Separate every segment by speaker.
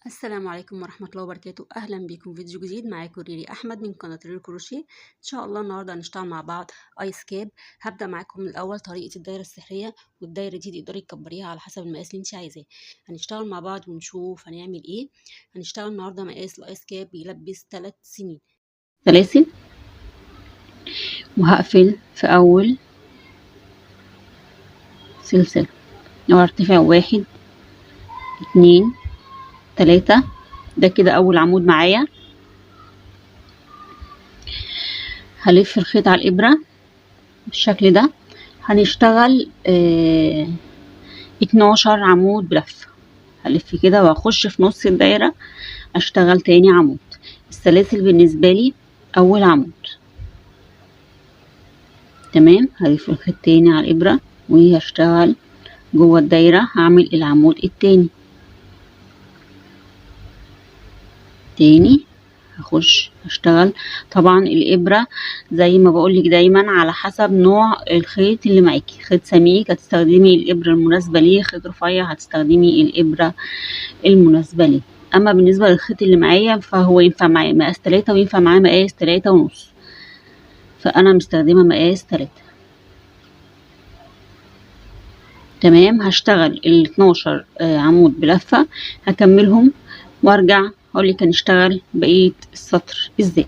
Speaker 1: السلام عليكم ورحمة الله وبركاته. أهلا بكم في فيديو جديد. معاكم ريري أحمد من قناة ريري كروشيه. إن شاء الله النهاردة هنشتغل مع بعض آيس كاب. هبدأ معاكم من الأول طريقة الدايرة السحرية، والدايرة دي تقدري تكبريها على حسب المقاس اللي انت عايزاه. هنشتغل مع بعض ونشوف هنعمل ايه. هنشتغل النهاردة مقاس الآيس كاب بيلبس 3 سنين سلاسل، وهقفل في أول سلسلة وهرتفع 1 2 3. ده كده أول عمود معايا. هلف الخيط على الإبرة بالشكل ده. هنشتغل 12 عمود بلفة. هلف كده واخش في نص الدايرة اشتغل تاني عمود. السلاسل بالنسبة لي اول عمود. تمام. هلف الخيط تاني على الابرة وهشتغل جوه الدايرة. هعمل العمود التاني تاني. هخش اشتغل. طبعا الابرة زي ما بقولك دايما على حسب نوع الخيط اللي معاكي. خيط سميك هتستخدمي الابرة المناسبة ليه، خيط رفيع هتستخدمي الابرة المناسبة ليه. اما بالنسبة للخيط اللي معايا فهو ينفع معايا مقاس 3 وينفع معايا مقاس 3.5، فانا مستخدمة مقاس 3. تمام. هشتغل ال 12 عمود بلفة، هكملهم وارجع اقولك هنشتغل بقية السطر ازاي.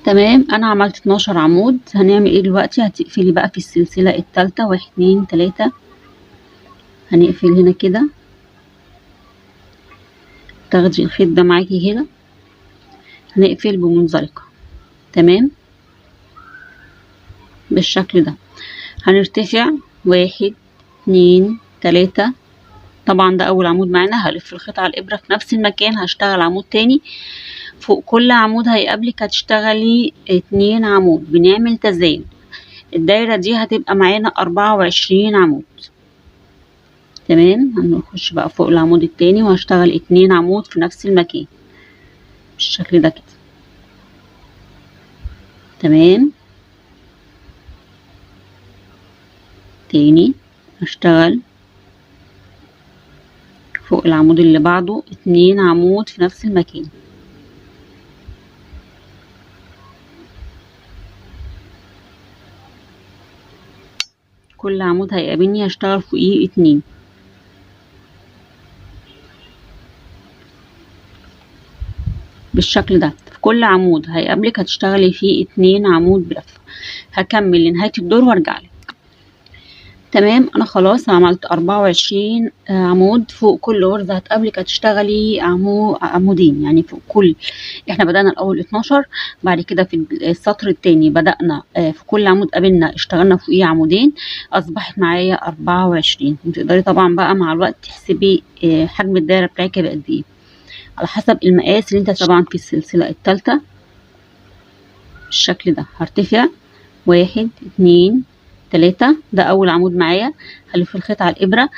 Speaker 1: تمام. انا عملت 12 عمود. هنعمل ايه دلوقتي؟ هتقفلي بقى في السلسلة التالتة 1 2 3. هنقفل هنا كده، تاخدي الخيط ده معاكي كده. هنقفل بمنزلقة. تمام بالشكل ده. هنرتفع 1 2 3. طبعا ده اول عمود معانا. هلف الخيط على الابرة في نفس المكان، هشتغل عمود تاني. فوق كل عمود هيقابلك هتشتغلي 2 عمود. بنعمل تزايد. الدايرة دي هتبقى معانا 24 عمود. تمام. هنخش بقى فوق العمود التاني وهشتغل 2 عمود في نفس المكان بالشكل ده كده. تمام. تاني هشتغل فوق العمود اللي بعده 2 عمود في نفس المكان. كل عمود هيقابلني هشتغل فوقيه 2 بالشكل ده. في كل عمود هيقابلك هتشتغلي فيه 2 عمود بلفة. هكمل لنهاية الدور وارجعلك. تمام. انا خلاص عملت 24 عمود. فوق كل غرزة هتقابلك هتشتغلي عمودين، يعني فوق كل. احنا بدأنا الاول 12، بعد كده في السطر التاني بدأنا في كل عمود قابلنا اشتغلنا فوقيه عمودين، اصبحت معايا 24. وتقدري طبعا بقى مع الوقت تحسبي حجم الدايرة بتاعك بقد ايه على حسب المقاس اللي انت. طبعا في السلسلة التالتة بالشكل ده هرتفع 1 2 3. ده اول عمود معايا. هلف الخيط على الابرة.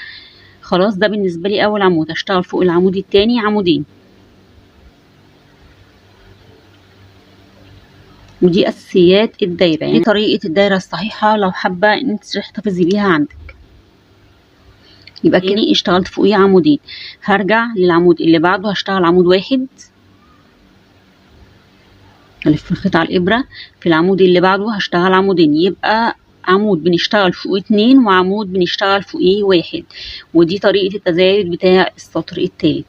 Speaker 1: خلاص ده بالنسبة لي اول عمود. هشتغل فوق العمود التاني عمودين. ودي اساسيات الدايرة، يعني طريقة الدايرة الصحيحة لو حابة ان انت تحتفظي بيها عندك. يبقى كده اشتغلت فوقيه عمودين. هرجع للعمود اللي بعده هشتغل عمود واحد. هلف الخيط على الابرة. في العمود اللي بعده هشتغل عمودين، يبقى عمود بنشتغل فوقيه 2 وعمود بنشتغل فوقيه 1. ودي طريقة التزايد بتاع السطر التالت.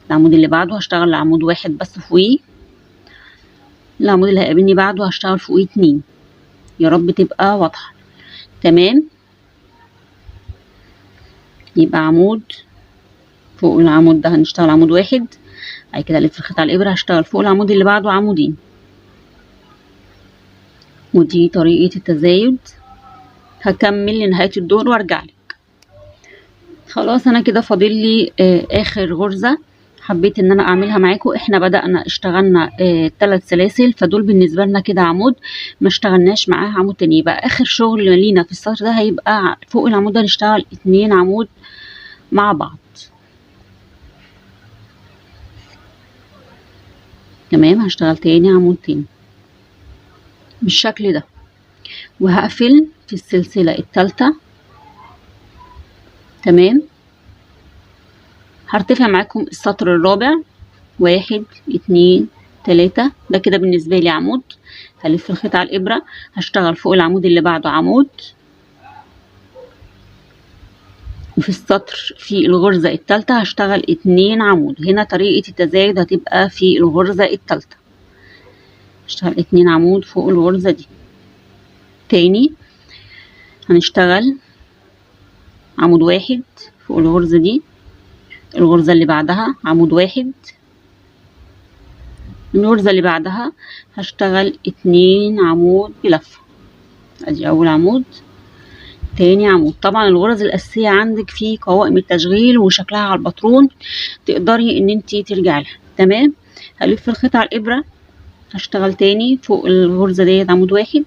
Speaker 1: العمود اللي بعده هشتغل عمود واحد بس فوقيه. العمود اللي هيقابلني بعده هشتغل فوقيه 2. يا رب تبقى واضحة. تمام. يبقى عمود فوق العمود ده هنشتغل عمود واحد. بعد كده الف الخيط على الابره هشتغل فوق العمود اللي بعده عمودين. ودي طريقة التزايد. هكمل لنهاية الدور وارجع لك. خلاص انا كده فاضل لي اخر غرزة حبيت ان انا اعملها معاكم. احنا بدأنا اشتغلنا 3 سلاسل، فدول بالنسبة لنا كده عمود، ما اشتغلناش معاه عمود تاني. يبقى اخر شغل لينا في السطر ده هيبقى فوق العمود ده نشتغل 2 عمود مع بعض. تمام. هشتغل تاني عمود تاني بالشكل ده، وهقفل في السلسلة التالتة. تمام. هرتفع معاكم السطر الرابع، 1 2 3. ده كده بالنسبة لي عمود. هلف الخيط على الإبرة، هشتغل فوق العمود اللي بعده عمود، وفي السطر في الغرزة التالتة هشتغل 2 عمود. هنا طريقة التزايد هتبقى في الغرزة التالتة، هشتغل 2 عمود فوق الغرزة دي. تاني هنشتغل عمود واحد فوق الغرزة دي، الغرزة اللي بعدها عمود واحد، الغرزة اللي بعدها هشتغل 2 عمود بلفة. ادي اول عمود، تاني عمود. طبعا الغرز الاساسية عندك في قوائم التشغيل وشكلها على الباترون، تقدري ان انتي ترجعي لها. تمام. هلف الخيط على الابرة، هشتغل تاني فوق الغرزة ديت عمود واحد،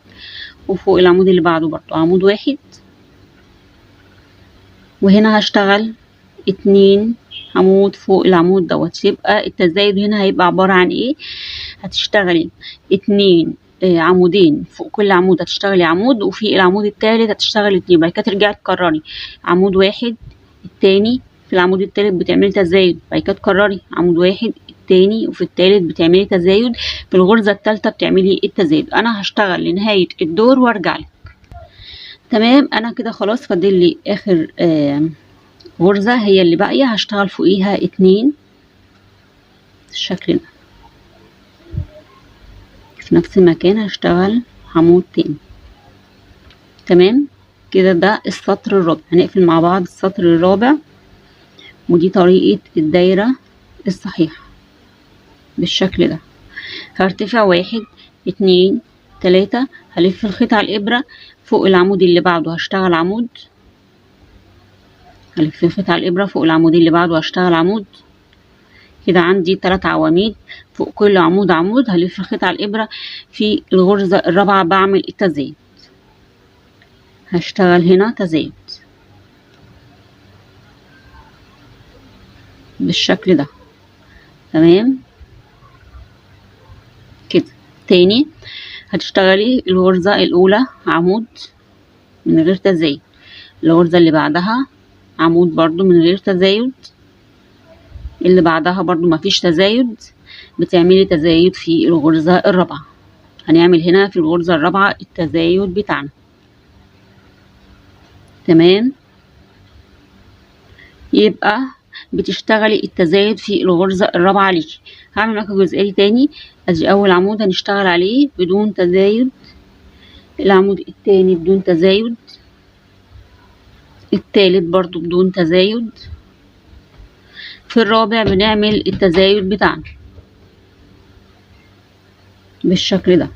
Speaker 1: وفوق العمود اللي بعده برضو عمود واحد، وهنا هشتغل 2 عمود فوق العمود دوت. يبقى التزايد هنا هيبقى عبارة عن ايه؟ هتشتغلي 2 عمودين فوق كل عمود هتشتغلي عمود، وفي العمود التالت هتشتغلي 2. بعد كده ترجعي تكرري عمود واحد، التاني في العمود التالت بتعملي تزايد، بعد كده تكرري عمود واحد التاني، وفي التالت بتعملي تزايد، في الغرزة التالتة بتعملي التزايد. انا هشتغل لنهاية الدور وارجع لك. تمام. انا كده خلاص فاضل لي اخر غرزة هي اللي باقية، هشتغل فوقيها 2 بالشكل ده في نفس المكان، هشتغل عمود تاني. تمام كده. ده السطر الرابع. هنقفل مع بعض السطر الرابع، ودي طريقة الدايرة الصحيحة بالشكل ده. هرتفع 1 2 3، هلف الخيط على الإبرة فوق العمود اللي بعده هشتغل عمود، هلف الخيط على الإبرة فوق العمود اللي بعده هشتغل عمود. كده عندي 3 عواميد، فوق كل عمود عمود. هلف الخيط على الإبرة في الغرزة الرابعة بعمل التزايد، هشتغل هنا تزايد بالشكل ده. تمام كده. تاني هتشتغلي الغرزة الأولى عمود من غير تزايد، الغرزة اللي بعدها عمود برضو من غير تزايد، اللي بعدها برضو مفيش تزايد، بتعملي تزايد في الغرزة الرابعة. هنعمل هنا في الغرزة الرابعة التزايد بتاعنا. تمام. يبقى بتشتغلي التزايد في الغرزة الرابعة ليكي. هعمل معاكم الجزئية دي تاني. ادي اول عمود هنشتغل عليه بدون تزايد، العمود التاني بدون تزايد، التالت برضو بدون تزايد، في الرابع بنعمل التزايد بتاعنا بالشكل ده.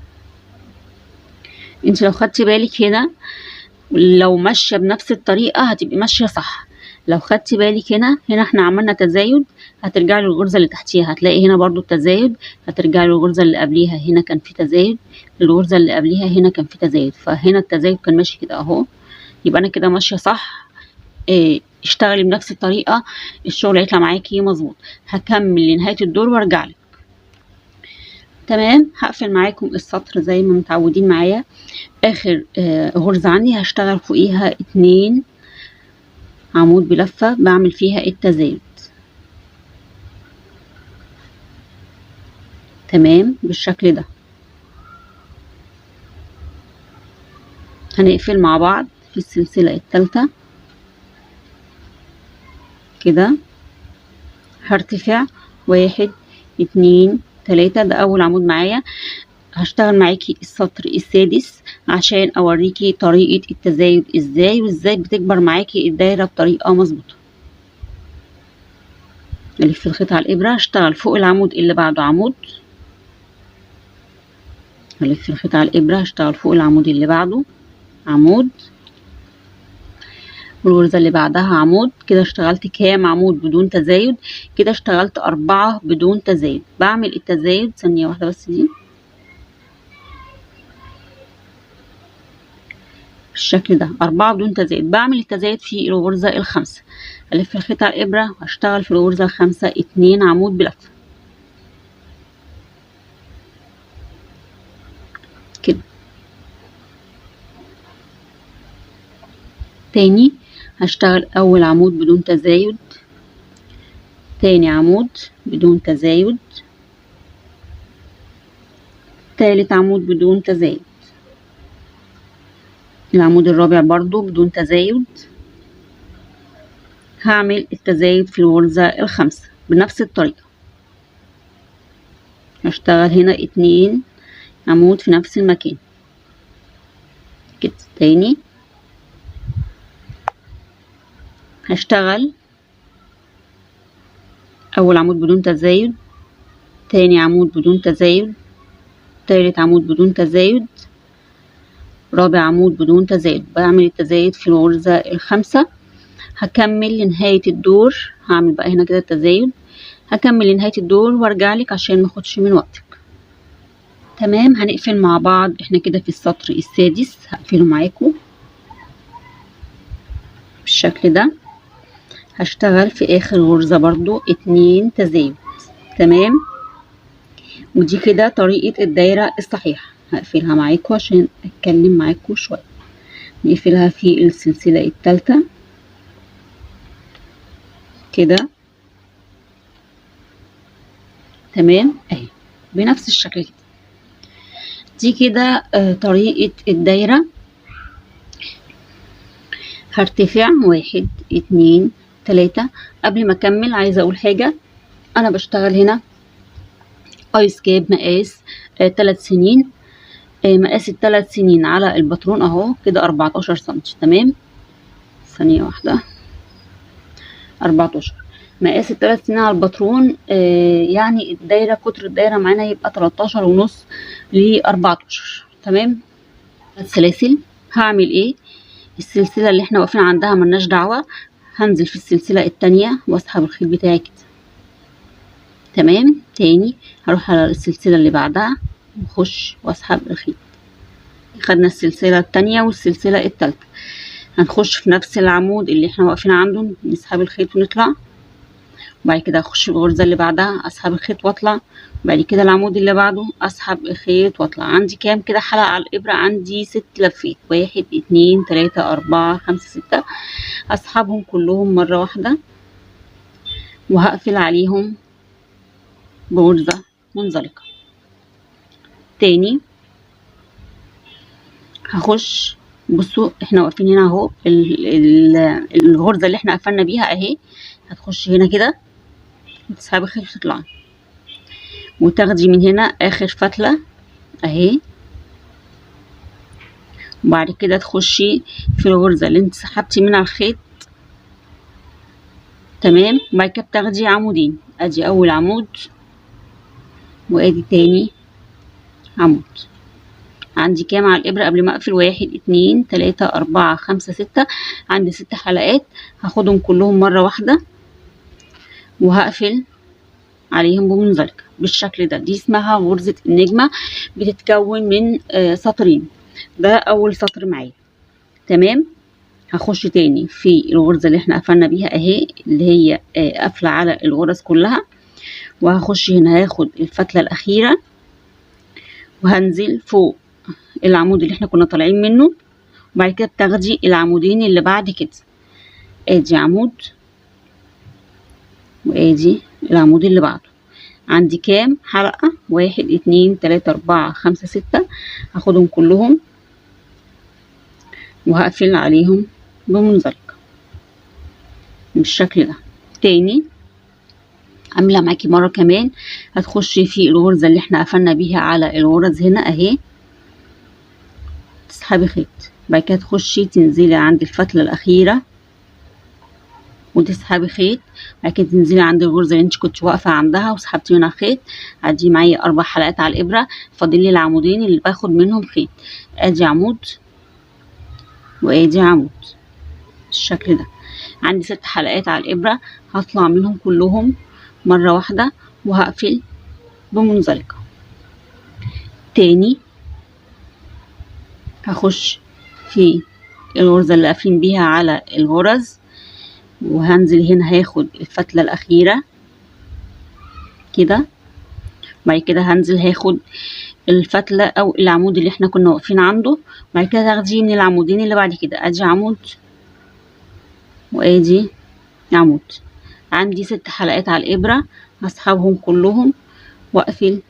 Speaker 1: انت لو خدتي بالك هنا، لو ماشيه بنفس الطريقه هتبقي ماشيه صح. لو خدتي بالك هنا احنا عملنا تزايد، هترجعي للغرزه اللي تحتيها هتلاقي هنا برضو التزايد، هترجعي للغرزه اللي قبليها هنا كان في تزايد، الغرزه اللي قبليها هنا كان في تزايد، فهنا التزايد كان ماشي كده اهو. يبقى انا كده ماشيه صح. اشتغلي بنفس الطريقه، الشغل هيطلع معاكي مظبوط. هكمل لنهايه الدور وارجع لك. تمام. هقفل معاكم السطر زي ما متعودين معايا. اخر غرزة عندي هشتغل فوقيها 2 عمود بلفة بعمل فيها التزايد. تمام بالشكل ده. هنقفل مع بعض في السلسلة الثالثة كده. هرتفع 1 2 3، ده اول عمود معايا. هشتغل معاكي السطر السادس عشان اوريكي طريقة التزايد ازاي، وازاي بتكبر معاكي الدايرة بطريقة مظبوطة. الف الخيط على الابرة، هشتغل فوق العمود اللي بعده عمود، هلف الخيط على الابرة هشتغل فوق العمود اللي بعده عمود، والغرزة اللي بعدها عمود. كده اشتغلت كام عمود بدون تزايد؟ كده اشتغلت 4 بدون تزايد. بعمل التزايد ثانية واحدة بس دي بالشكل ده، 4 بدون تزايد. بعمل التزايد في الغرزة الخامسة، الف الخيط على الابرة واشتغل في الغرزة الخامسة 2 عمود بلفة كده. تاني هشتغل اول عمود بدون تزايد، تاني عمود بدون تزايد، تالت عمود بدون تزايد، العمود الرابع برضو بدون تزايد. هعمل التزايد في الغرزة الخامسة بنفس الطريقة. هشتغل هنا 2 عمود في نفس المكان كده. تاني هشتغل اول عمود بدون تزايد، تاني عمود بدون تزايد، تالت عمود بدون تزايد، رابع عمود بدون تزايد. بعمل التزايد في الغرزة الخامسة. هكمل لنهاية الدور، هعمل بقى هنا كده التزايد، هكمل لنهاية الدور وارجع لك عشان ماخدش من وقتك. تمام، هنقفل مع بعض. احنا كده في السطر السادس، هقفله معاكم بالشكل ده. هشتغل في اخر غرزة برضو 2 تزايد. تمام، ودي كده طريقة الدايرة الصحيحة. هقفلها معاكم عشان اتكلم معاكم شوية. نقفلها في السلسلة الثالثة كده. تمام اهي بنفس الشكل كده. دي كده طريقة الدايرة. هرتفع 1 2 3. قبل ما اكمل عايزة اقول حاجة. انا بشتغل هنا ايس كاب مقاس 3 سنين. مقاس ال3 سنين على الباترون اهو كده 14 سنتي. تمام، ثانية واحدة. 14 مقاس ال3 سنين على الباترون. يعني الدايرة قطر الدايرة معانا يبقى 13.5 ل 14. تمام. السلاسل هعمل ايه؟ السلسلة اللي احنا واقفين عندها ملناش دعوة. هنزل في السلسلة التانية واسحب الخيط بتاعي كده. تمام، تاني هروح على السلسلة اللي بعدها واخش واسحب الخيط. خدنا السلسلة التانية والسلسلة التالتة. هنخش في نفس العمود اللي احنا واقفين عنده، نسحب الخيط ونطلع. وبعد كده اخش الغرزة اللي بعدها اسحب الخيط واطلع. بعد كده العمود اللي بعده اسحب الخيط واطلع. عندي كام كده حلقة على الابرة؟ عندي 6 لفات. 1 2 3 4 5 6. اسحبهم كلهم مرة واحدة وهقفل عليهم بغرزة منزلقة. تاني هخش. بصوا احنا واقفين هنا اهو. الغرزة اللي احنا قفلنا بيها اهي. هتخش هنا كده وتسحبي الخيط وتطلعي وتاخدي من هنا اخر فتلة اهي. وبعد كده تخشي في الغرزة اللي انت سحبتي منها الخيط. تمام، وبعد كده بتاخدي عمودين. ادي اول عمود وادي تاني عمود. عندي كام على الابرة قبل ما اقفل؟ 1 2 3 4 5 6. عندي 6 حلقات. هاخدهم كلهم مرة واحدة وهقفل عليهم بمنزلقة بالشكل ده. دي اسمها غرزة النجمة، بتتكون من سطرين. ده اول سطر معايا. تمام، هخش تاني في الغرزة اللي احنا قفلنا بيها اهي، اللي هي قافلة على الغرز كلها. وهخش هنا هاخد الفتلة الاخيرة وهنزل فوق العمود اللي احنا كنا طالعين منه. وبعد كده بتاخدي العمودين اللي بعد كده. ادي عمود وادي العمود اللي بعده. عندي كام حلقة؟ 1 2 3 4 5 6. هاخدهم كلهم وهقفل عليهم بمنزلقة بالشكل ده. تاني عاملة معاكي مرة كمان. هتخشي في الغرزة اللي احنا قفلنا بيها على الغرز هنا اهي، تسحبي خيط. بعد كده تخشي تنزلي عند الفتلة الأخيرة وتسحبي خيط. بعد كده تنزلي عند الغرزة اللي انت كنت واقفة عندها وسحبتي منها خيط. ادي معايا 4 حلقات على الإبرة. فاضل لي العمودين اللي باخد منهم خيط. ادي عمود وادي عمود بالشكل ده. عندي 6 حلقات على الإبرة. هطلع منهم كلهم مرة واحدة وهقفل بمنزلقة. تاني هخش في الغرزة اللي قافلين بيها على الغرز وهنزل هنا هاخد الفتلة الأخيرة كده. بعد كده هنزل هاخد الفتلة أو العمود اللي احنا كنا واقفين عنده. بعد كده تاخدي من العمودين اللي بعد كده. ادي عمود وادي عمود. عندي 6 حلقات على الابرة، هسحبهم كلهم واقفل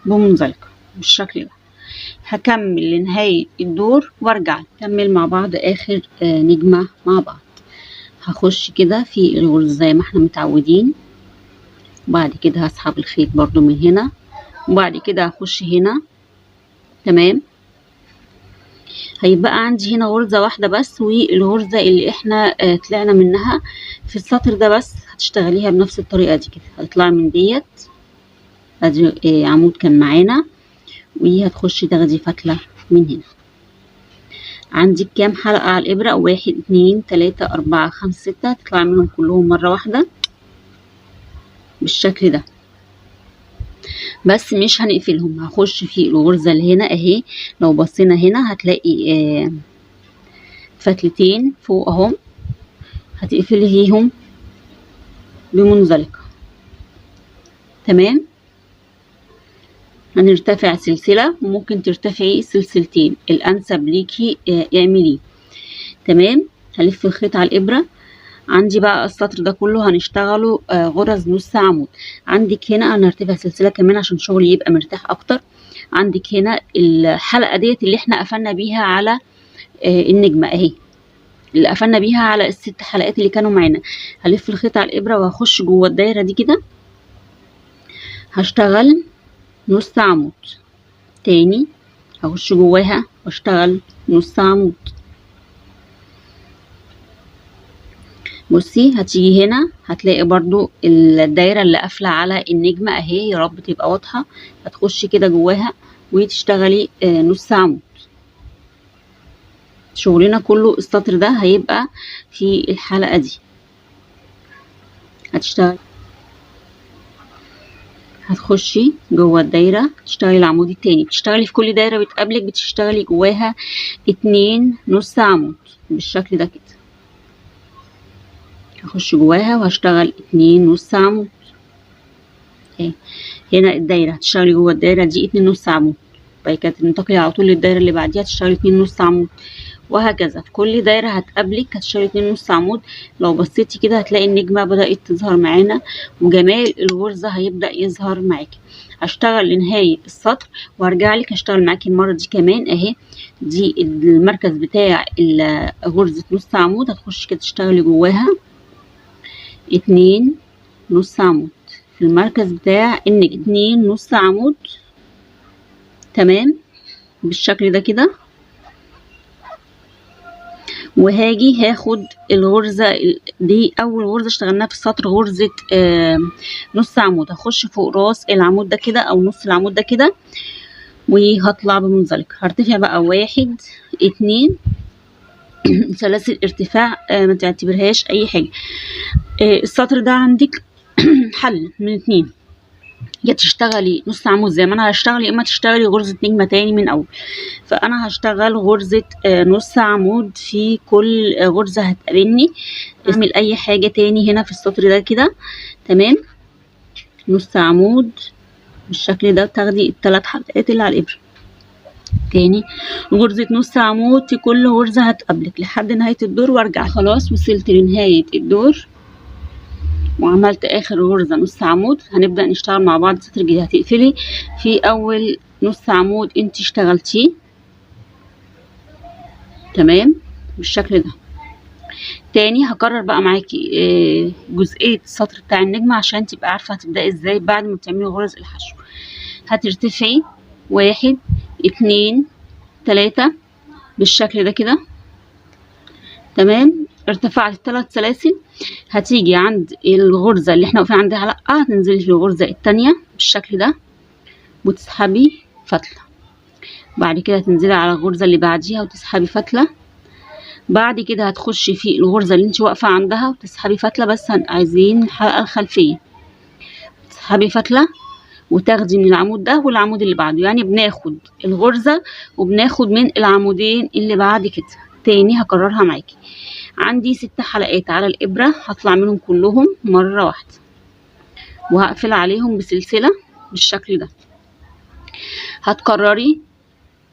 Speaker 1: بمنزلقة بالشكل ده. هكمل لنهاية الدور وارجع نكمل مع بعض اخر نجمة مع بعض. هخش كده في الغرزة زي ما احنا متعودين، وبعد كده هسحب الخيط برضو من هنا، وبعد كده هخش هنا. تمام، هيبقى عندي هنا غرزة واحدة بس، والغرزة اللي احنا طلعنا منها في السطر ده بس هتشتغليها بنفس الطريقة دي كده. هتطلعي من ديت، ادي عمود كان معانا، وهتخشي تاخدي فتلة من هنا. عندك كام حلقة على الإبرة؟ 1 2 3 4 5 6. هتطلعي منهم كلهم مرة واحدة بالشكل ده، بس مش هنقفلهم. هخش في الغرزة اللي هنا اهي، لو بصينا هنا هتلاقي فتلتين فوق اهم، هتقفلي فيهم بمنزلقة. تمام، هنرتفع سلسلة، وممكن ترتفعي سلسلتين، الانسب ليكي اعمليه. تمام، هلف الخيط على الابرة. عندي بقى السطر ده كله هنشتغله غرز نص عمود. عندك هنا هنرتفع سلسلة كمان عشان شغلي يبقى مرتاح اكتر. عندك هنا الحلقة ديت اللي احنا قفلنا بيها على النجمة اهي، اللي قفلنا بيها على ال6 حلقات اللي كانوا معانا. هلف الخيط على الابرة وهخش جوه الدايرة دي كده، هشتغل نص عمود. تاني هخش جواها واشتغل نص عمود. بصي هتيجي هنا هتلاقي برضو الدايرة اللي قافلة على النجمة اهي، يا رب تبقى واضحة. هتخشي كده جواها وتشتغلي نص عمود. شغلنا كله السطر ده هيبقى في الحلقة دي. هتشتغلي، هتخشي جوه الدايرة تشتغلي العمود التاني. بتشتغلي في كل دايرة بتقابلك بتشتغلي جواها 2 نص عمود بالشكل ده كده. هخش جواها وهشتغل 2 نص عمود. هنا الدايرة هتشتغلي جوه الدايرة دي 2 نص عمود، بعد كده تنتقلي على طول للدايرة اللي بعديها تشتغلي 2 نص عمود، وهكذا في كل دايرة هتقابلك هتشتغلي 2 نص عمود. لو بصيتي كده هتلاقي النجمة بدأت تظهر معانا، وجمال الغرزة هيبدأ يظهر معاكي. هشتغل لنهاية السطر وارجع لك هشتغل معاكي المرة دي كمان اهي. دي المركز بتاع غرزة نص عمود، هتخشي كده تشتغلي جواها 2 نص عمود في المركز بتاع النجم، 2 نص عمود. تمام بالشكل ده كده. وهاجي هاخد الغرزة دي اول غرزة اشتغلناها في السطر، غرزة نص عمود. هخش فوق راس العمود ده كده او نص العمود ده كده، وهطلع بمنزلق. هرتفع بقى 1 2 سلاسل ارتفاع، ما تعتبرهاش اي حاجة. السطر ده عندك حل من 2، يا تشتغلي نص عمود زي ما انا هشتغل، يا اما تشتغلي غرزة نجمة تاني من اول. فانا هشتغل غرزة نص عمود في كل غرزة هتقابلني. اعمل اي حاجة تاني هنا في السطر ده كده. تمام، نص عمود بالشكل ده، تاخدي ال3 حلقات اللي على الابرة. تاني غرزة نص عمود في كل غرزة هتقابلك لحد نهاية الدور وارجع. خلاص وصلت لنهاية الدور وعملت اخر غرزة نص عمود. هنبدأ نشتغل مع بعض السطر الجديد. هتقفلي في اول نص عمود انت اشتغلتيه. تمام بالشكل ده. تاني هكرر بقى معاكي جزئية السطر بتاع النجمة عشان تبقى عارفة هتبدأي ازاي بعد ما بتعملي غرز الحشو. هترتفعي 1 2 3 بالشكل ده كده. تمام، ارتفعت 3 سلاسل. هتيجي عند الغرزة اللي احنا واقفين عندها لأ، هتنزلي في الغرزة التانية بالشكل ده وتسحبي فتلة. بعد كده تنزلي على الغرزة اللي بعديها وتسحبي فتلة. بعد كده هتخشي في الغرزة اللي انت واقفة عندها وتسحبي فتلة، بس عايزين الحلقة الخلفية. تسحبي فتلة وتاخدي من العمود ده والعمود اللي بعده، يعني بناخد الغرزة وبناخد من العمودين اللي بعد كده. تاني هكررها معاكي. عندي 6 حلقات على الإبرة، هطلع منهم كلهم مرة واحدة وهقفل عليهم بسلسلة بالشكل ده. هتكرري،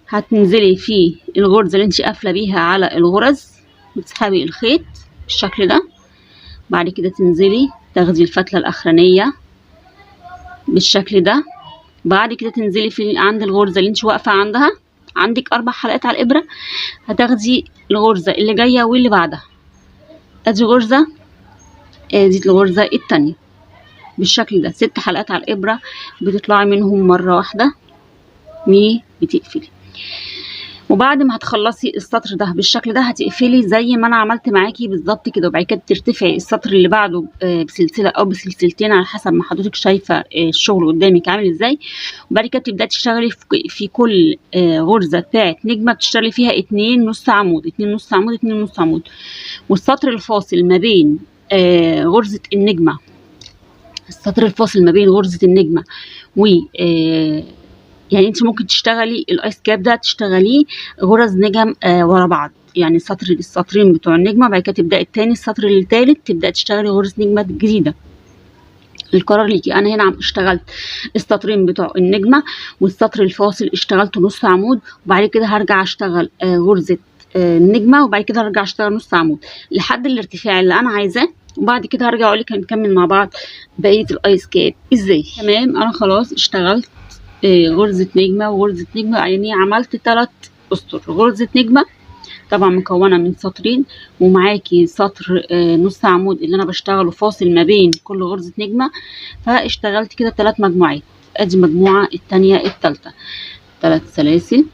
Speaker 1: هتنزلي في الغرزة اللي انت قافلة بيها على الغرز وتسحبي الخيط بالشكل ده. بعد كده تنزلي تاخدي الفتلة الاخرانية بالشكل ده. بعد كده تنزلي في عند الغرزة اللي انت واقفة عندها، عندك 4 حلقات على الابرة، هتاخدي الغرزة اللي جاية واللي بعدها، ادي غرزة، ادي الغرزة التانية بالشكل ده. 6 حلقات على الابرة، بتطلعي منهم مرة واحدة بتقفلي. وبعد ما هتخلصي السطر ده بالشكل ده هتقفلي زي ما انا عملت معاكي بالظبط كده. وبعد كده ترتفعي السطر اللي بعده بسلسله او بسلسلتين على حسب ما حضرتك شايفه الشغل قدامك عامل ازاي. وبعد كده تبداي تشتغلي في كل غرزه بتاعت نجمه بتشتغلي فيها 2 نص عمود 2 نص عمود 2 نص عمود. والسطر الفاصل ما بين غرزه النجمه، السطر الفاصل ما بين غرزه النجمه و يعني انت ممكن تشتغلي الايس كاب ده تشتغليه غرز نجم ورا بعض، يعني السطرين بتوع النجمه، بعد كده تبداي التاني السطر التالت تبداي تشتغلي غرز نجمه جديده. القرار ليكي. انا هنا اشتغلت السطرين بتوع النجمه والسطر الفاصل اشتغلت نص عمود، وبعد كده هرجع اشتغل غرزه النجمه، وبعد كده هرجع اشتغل نص عمود لحد الارتفاع اللي انا عايزاه، وبعد كده هرجع اقول لك هنكمل مع بعض بقيه الايس كاب ازاي. تمام، انا خلاص اشتغلت غرزة نجمة وغرزة نجمة، يعني عملت 3 أسطر. غرزة نجمة طبعا مكونة من سطرين، ومعاكي سطر نص عمود اللي أنا بشتغله فاصل ما بين كل غرزة نجمة، فاشتغلت كده 3 مجموعات. أدي مجموعة التانية التالتة 3 سلاسل.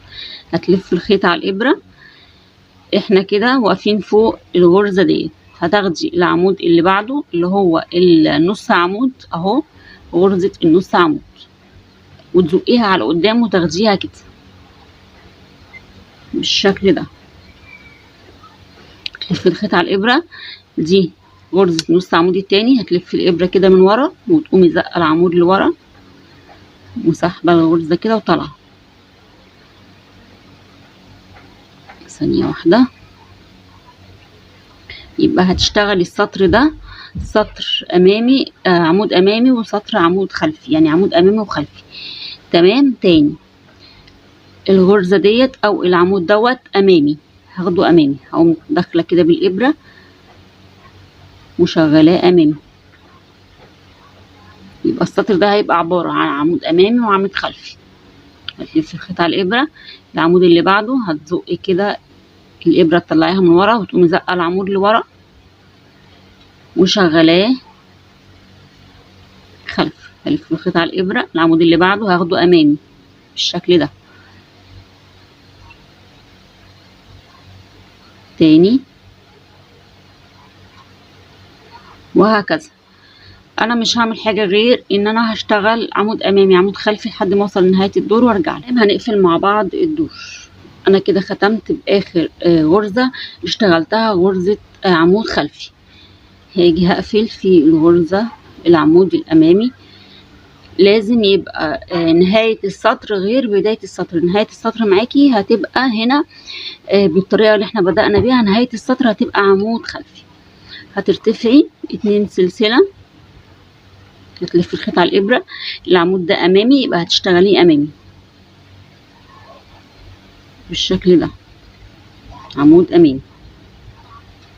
Speaker 1: هتلف الخيط على الإبرة، احنا كده واقفين فوق الغرزة دي. هتاخدي العمود اللي بعده اللي هو النص عمود اهو، غرزة النص عمود، وتزقيها على قدام وتاخديها كده بالشكل ده. تلفي الخيط على الابره، دي غرزه نص عمود التاني، هتلفي الابره كده من ورا وتقومي زقه العمود لورا وسحبه الغرزه كده وطالعه. ثانيه واحده. يبقى هتشتغلي السطر ده سطر امامي عمود امامي وسطر عمود خلفي، يعني عمود امامي وخلفي. تمام. تاني الغرزه ديت او العمود دوت امامي، هاخده امامي، هقوم داخله كده بالابره وشغلاه امامي. يبقى السطر ده هيبقى عباره عن عمود امامي وعمود خلفي. هتلفي الخيط على الابره، العمود اللي بعده هتزقي كده الابره تطلعيها من ورا وتقومي زقه العمود لورا وشغلاه خلف. هلف الخيط على الابره، العمود اللي بعده هاخده امامي بالشكل ده. تاني وهكذا. انا مش هعمل حاجه غير ان انا هشتغل عمود امامي عمود خلفي لحد ما اوصل لنهايه الدور وارجع له. هنقفل مع بعض الدور. انا كده ختمت باخر غرزه اشتغلتها غرزه عمود خلفي. هاجي هقفل في الغرزه العمود الامامي. لازم يبقى نهايه السطر غير بدايه السطر. نهايه السطر معاكي هتبقى هنا بالطريقه اللي احنا بدأنا بيها. نهايه السطر هتبقى عمود خلفي. هترتفعي 2 سلسله، هتلفي الخيط على الابره، العمود ده امامي يبقى هتشتغليه امامي بالشكل ده، عمود امامي.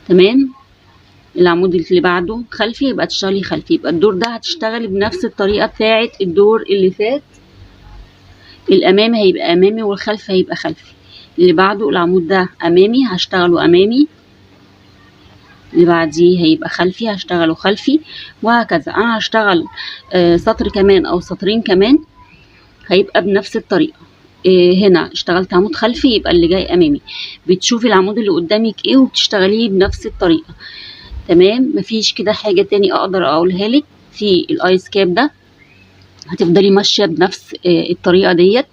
Speaker 1: تمام. العمود اللي بعده خلفي يبقى تشتغلي خلفي. يبقى الدور ده هتشتغلي بنفس الطريقه بتاعه الدور اللي فات. الامامي هيبقى امامي والخلفي هيبقى خلفي. اللي بعده العمود ده امامي هشتغله امامي، اللي بعديه هيبقى خلفي هشتغله خلفي، وهكذا. انا هشتغل سطر كمان او سطرين كمان هيبقى بنفس الطريقه. هنا اشتغلت عمود خلفي يبقى اللي جاي امامي. بتشوفي العمود اللي قدامك ايه وبتشتغليه بنفس الطريقه. تمام. مفيش كده حاجه تاني اقدر اقولها لك في الايس كاب ده. هتفضلي ماشيه بنفس الطريقه ديت.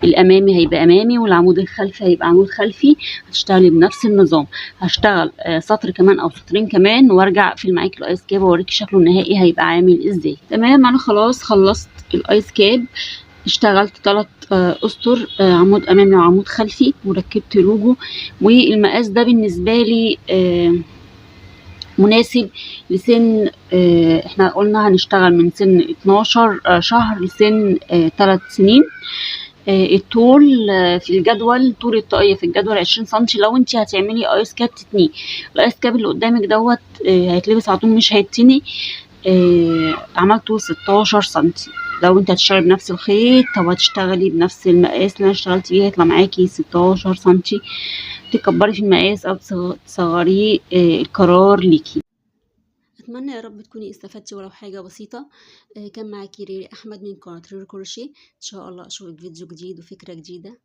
Speaker 1: الامامي هيبقى امامي والعمود الخلفي هيبقى عمود خلفي. هتشتغلي بنفس النظام. هشتغل سطر كمان او سطرين كمان وارجع اقفل معاكي الايس كاب واوريكي شكله النهائي هيبقى عامل ازاي. تمام. انا خلاص خلصت الايس كاب. اشتغلت 3 اسطر عمود امامي وعمود خلفي وركبت لوجو. والمقاس ده بالنسبه لي مناسب لسن احنا قلنا هنشتغل من سن 12 شهر لسن 3 سنين. الطول في الجدول، طول الطاقية في الجدول 20 سنتي. لو انت هتعملي ايس كاب تتنيه. الايس كاب اللي قدامك دوت هيتلبس على طول مش هيتني. عملته 16 سنتي. لو انت هتشتغلي بنفس الخيط او هتشتغلي بنفس المقاس اللي انا اشتغلت بيه هيطلع معاكي 16 سنتي. تكبري في المقاس او تصغريه القرار ليكي. اتمنى يا رب تكوني استفدتي ولو حاجه بسيطه. كان معاكي ريري احمد من قناه ريري كروشيه. ان شاء الله اشوفك فيديو جديد وفكره جديده.